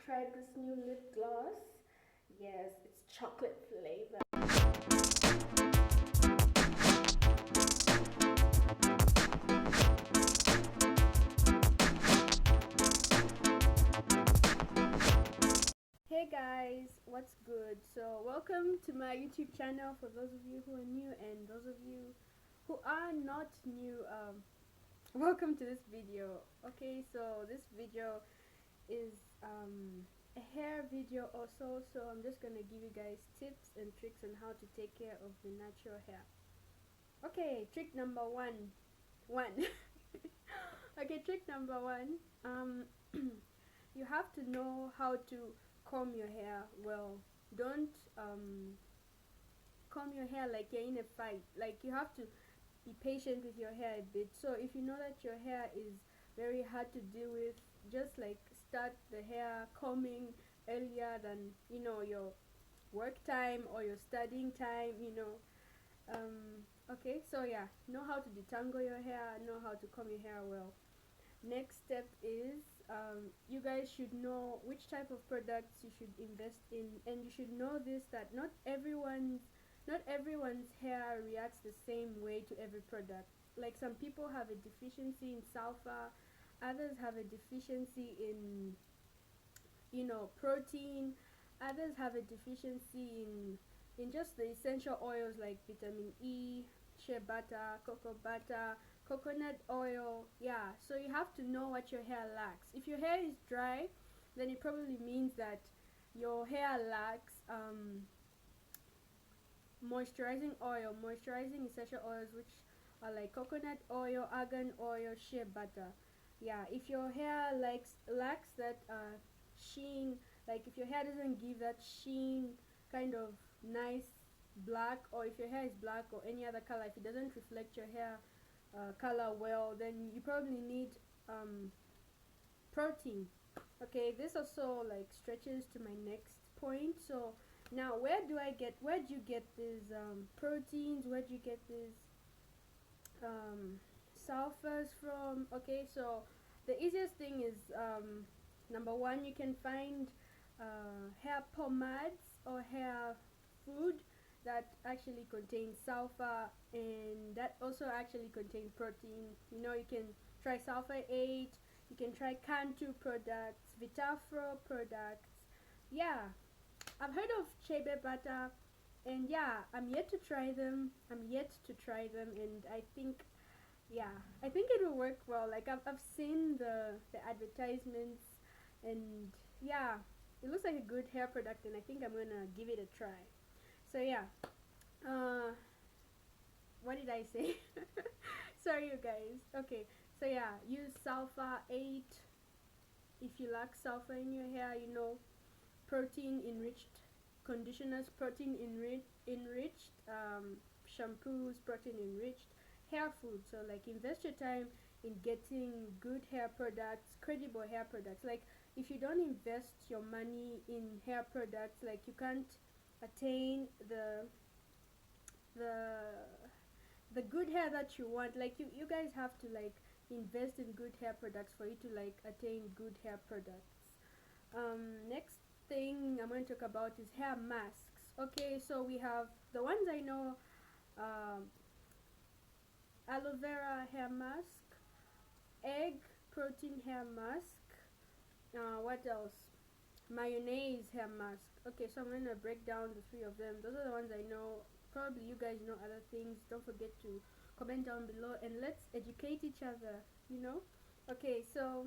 tried this new lip gloss. Yes, it's chocolate flavor. Hey guys, what's good? So welcome to my YouTube channel for those of you who are new and those of you who are not new. Welcome to this video. Okay, so this video is a hair video also, so I'm just gonna give you guys tips and tricks on how to take care of the natural hair. Okay, trick number one. Okay, trick number one. You have to know how to comb your hair well. Don't comb your hair like you're in a fight. Like, you have to be patient with your hair a bit. So if you know that your hair is very hard to deal with, just like start the hair combing earlier than your work time or your studying time. Okay, so yeah, know how to detangle your hair, know how to comb your hair well. Next step is, you guys should know which type of products you should invest in, and you should know this, that not everyone's hair reacts the same way to every product. Like, some people have a deficiency in sulfur, others have a deficiency in protein, others have a deficiency in just the essential oils like vitamin E, shea butter, cocoa butter, coconut oil. Yeah, so you have to know what your hair lacks. If your hair is dry, then it probably means that your hair lacks moisturizing essential oils, which are like coconut oil, argan oil, shea butter. Yeah, if your hair lacks that sheen, like if your hair doesn't give that sheen kind of nice black, or if your hair is black or any other color, if it doesn't reflect your hair color well, then you probably need protein. Okay, this also like stretches to my next point. So now, where do you get these proteins, where do you get these sulfurs from? Okay, so the easiest thing is, number one, you can find hair pomades or hair food that actually contain sulfur, and that also actually contain protein. You can try sulfur 8, you can try Cantu products, Vitafro products. Yeah, I've heard of Chebe butter, and yeah, I'm yet to try them. And I think it will work well. Like, I've seen the advertisements, and yeah, it looks like a good hair product, and I think I'm gonna give it a try. So yeah, uh, what did I say? Sorry, you guys. Okay, so yeah, use sulfur 8 if you lack sulfur in your hair. Protein enriched conditioners, protein enriched shampoos, protein enriched hair food. So, like, invest your time in getting good hair products, credible hair products. Like, if you don't invest your money in hair products, like, you can't attain the the good hair that you want. Like, you guys have to, like, invest in good hair products for you to, like, attain good hair products. Next thing I'm going to talk about is hair masks. Okay, so we have the ones I know: um, aloe vera hair mask, egg protein hair mask. What else? Mayonnaise hair mask. Okay, so I'm going to break down the three of them. Those are the ones I know. Probably you guys know other things. Don't forget to comment down below, and let's educate each other. Okay, so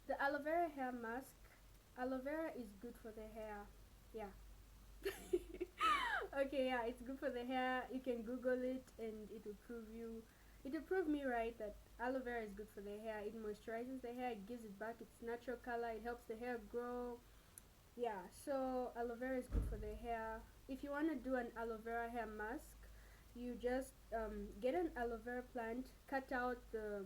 the aloe vera hair mask. Aloe vera is good for the hair. Yeah. Okay, yeah, it's good for the hair. You can Google it, and it will prove me right that aloe vera is good for the hair. It moisturizes the hair, it gives it back its natural color, it helps the hair grow. Yeah, so aloe vera is good for the hair. If you want to do an aloe vera hair mask, you just get an aloe vera plant, cut out the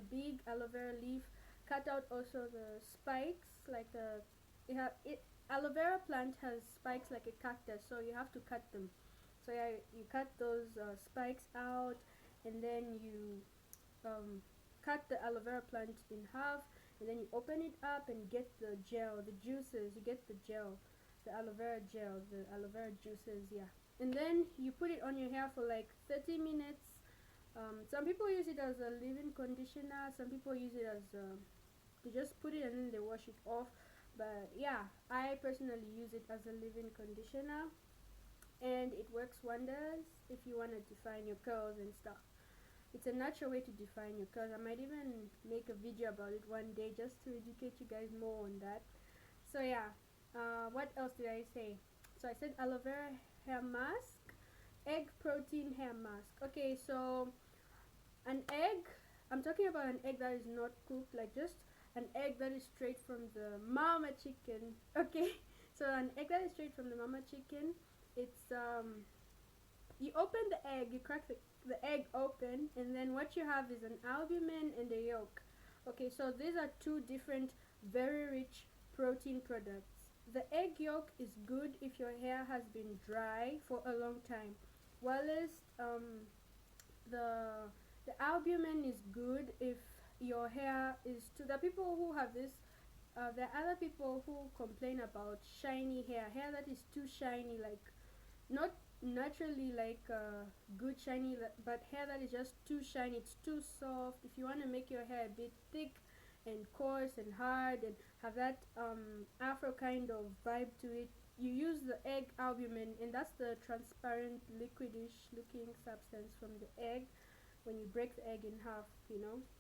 big aloe vera leaf, cut out also the spikes, like aloe vera plant has spikes like a cactus, so you have to cut them. So yeah, you cut those spikes out, and then you cut the aloe vera plant in half, and then you open it up and get the gel, the juices. You get the gel, the aloe vera gel, the aloe vera juices. Yeah, and then you put it on your hair for like 30 minutes. Some people use it as a leave-in conditioner. Some people use it as they just put it and then they wash it off. But yeah, I personally use it as a leave-in conditioner, and it works wonders if you want to define your curls and stuff. It's a natural way to define your curls. I might even make a video about it one day just to educate you guys more on that. So yeah, what else did I say? So I said aloe vera hair mask, egg protein hair mask. Okay, so an egg, I'm talking about an egg that is not cooked, like just an egg that is straight from the mama chicken. Okay, so an egg that is straight from the mama chicken. It's you open the egg, you crack the egg open, and then what you have is an albumin and a yolk. Okay, so these are two different very rich protein products. The egg yolk is good if your hair has been dry for a long time, whilst the the albumin is good if your hair is to the people who have this. There are other people who complain about shiny hair that is too shiny, like not naturally like good shiny, but hair that is just too shiny, it's too soft. If you want to make your hair a bit thick and coarse and hard and have that afro kind of vibe to it, you use the egg albumin, and that's the transparent liquidish looking substance from the egg when you break the egg in half,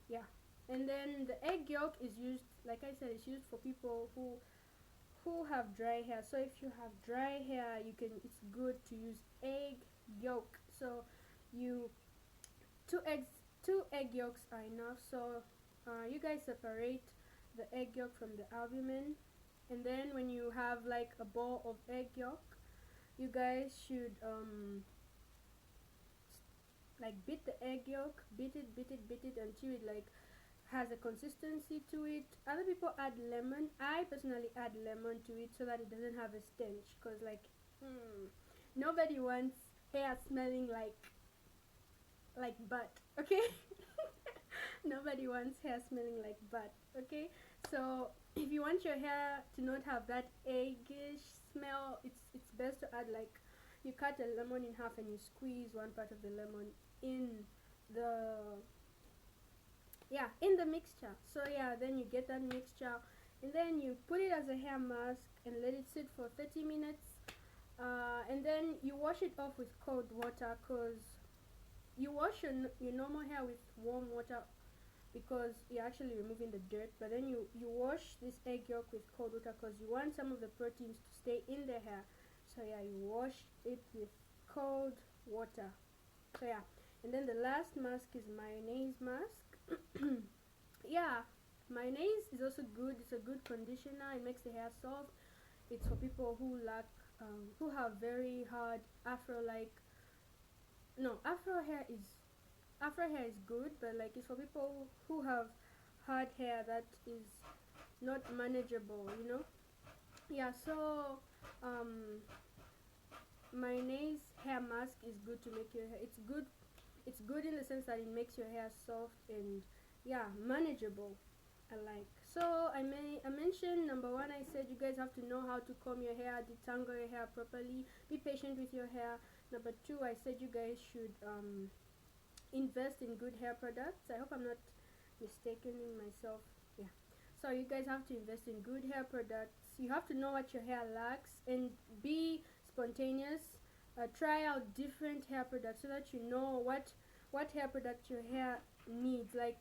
yeah. And then the egg yolk is used, like I said, it's used for people who have dry hair. So if you have dry hair, it's good to use egg yolk. So you two eggs two egg yolks are enough. So you guys separate the egg yolk from the albumin, and then when you have like a bowl of egg yolk, you guys should like beat the egg yolk, beat it until it like has a consistency to it. Other people add lemon. I personally add lemon to it so that it doesn't have a stench. Cause like, nobody wants hair smelling like butt. Okay, nobody wants hair smelling like butt. Okay, so if you want your hair to not have that eggish smell, it's best to add like you cut a lemon in half and you squeeze one part of the lemon in the in the mixture. So yeah, then you get that mixture and then you put it as a hair mask and let it sit for 30 minutes, and then you wash it off with cold water, because you wash your normal hair with warm water because you're actually removing the dirt, but then you wash this egg yolk with cold water because you want some of the proteins to stay in the hair. So yeah, you wash it with cold water. So yeah, and then the last mask is mayonnaise mask. Yeah, mayonnaise is also good. It's a good conditioner. It makes the hair soft. It's for people who lack who have very hard afro like no afro hair is good, but like it's for people who have hard hair that is not manageable. Yeah, so um mayonnaise hair mask is good to make your hair. It's good in the sense that it makes your hair soft and yeah, manageable. I like. So I mentioned number one, I said you guys have to know how to comb your hair, detangle your hair properly, be patient with your hair. Number two, I said you guys should invest in good hair products. I hope I'm not mistaken in myself. Yeah. So you guys have to invest in good hair products. You have to know what your hair lacks and be spontaneous. Try out different hair products so that you know what hair product your hair needs. Like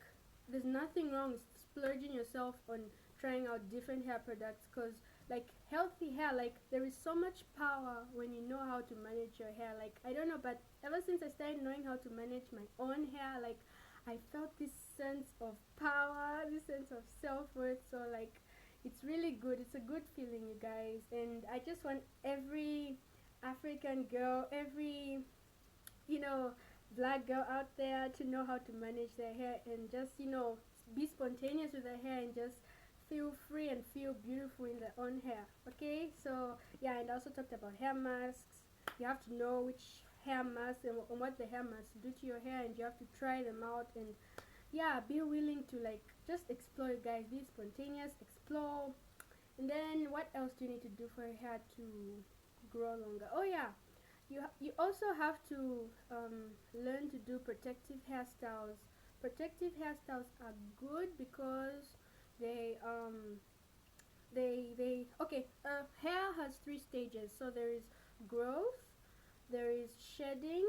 there's nothing wrong with splurging yourself on trying out different hair products, because like healthy hair, like there is so much power when you know how to manage your hair. Like I don't know, but ever since I started knowing how to manage my own hair, like I felt this sense of power, this sense of self-worth. So like it's really good. It's a good feeling, you guys, and I just want every African girl, every black girl out there to know how to manage their hair and just be spontaneous with their hair and just feel free and feel beautiful in their own hair. Okay, so yeah, and I also talked about hair masks. You have to know which hair mask and what the hair masks do to your hair, and you have to try them out and yeah, be willing to like just explore, guys. Be spontaneous, explore. And then what else do you need to do for your hair to grow longer? Oh yeah, you also have to learn to do protective hairstyles. Protective hairstyles are good because they they okay. Hair has three stages. So there is growth, there is shedding.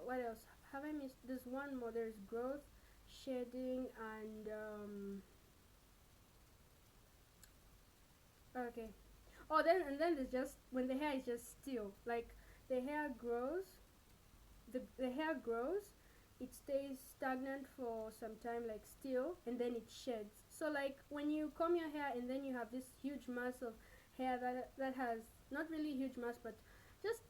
What else have I missed? There's one more. There's growth, shedding, and okay. Oh, then there's just when the hair is just still. Like the hair grows, the hair grows, it stays stagnant for some time, like still, and then it sheds. So like when you comb your hair and then you have this huge mass of hair that has not really huge mass, but just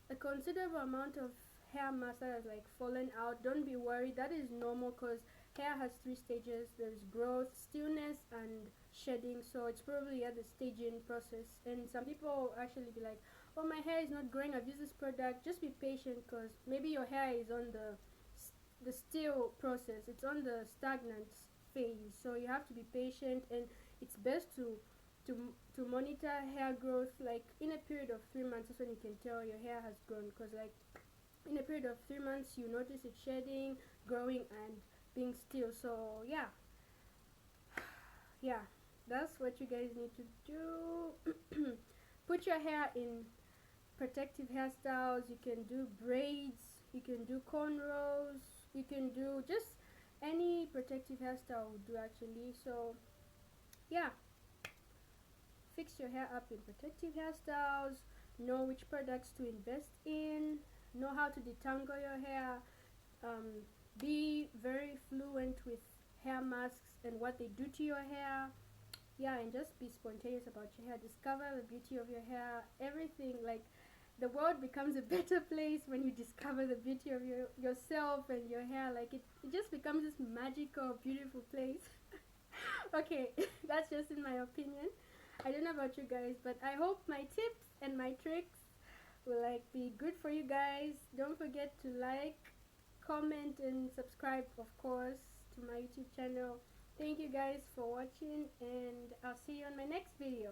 a considerable amount of hair mass that has like fallen out. Don't be worried, that is normal because hair has three stages. There's growth, stillness, and shedding. So it's probably at the staging process, and some people actually be like, oh, my hair is not growing, I've used this product. Just be patient because maybe your hair is on the still process, it's on the stagnant phase. So you have to be patient, and it's best to to monitor hair growth like in a period of 3 months. That's when you can tell your hair has grown, because like in a period of 3 months you notice it shedding, growing, and being still. So yeah, yeah, that's what you guys need to do. Put your hair in protective hairstyles. You can do braids, you can do cornrows, you can do just any protective hairstyle will do actually. So yeah, fix your hair up in protective hairstyles, know which products to invest in, know how to detangle your hair, um, be very fluent with hair masks and what they do to your hair. Yeah, and just be spontaneous about your hair. Discover the beauty of your hair. Everything, like the world becomes a better place when you discover the beauty of yourself and your hair. Like it just becomes this magical, beautiful place. Okay, that's just in my opinion. I don't know about you guys, but I hope my tips and my tricks will like be good for you guys. Don't forget to like, comment, and subscribe, of course, to my YouTube channel. Thank you guys for watching, and I'll see you on my next video.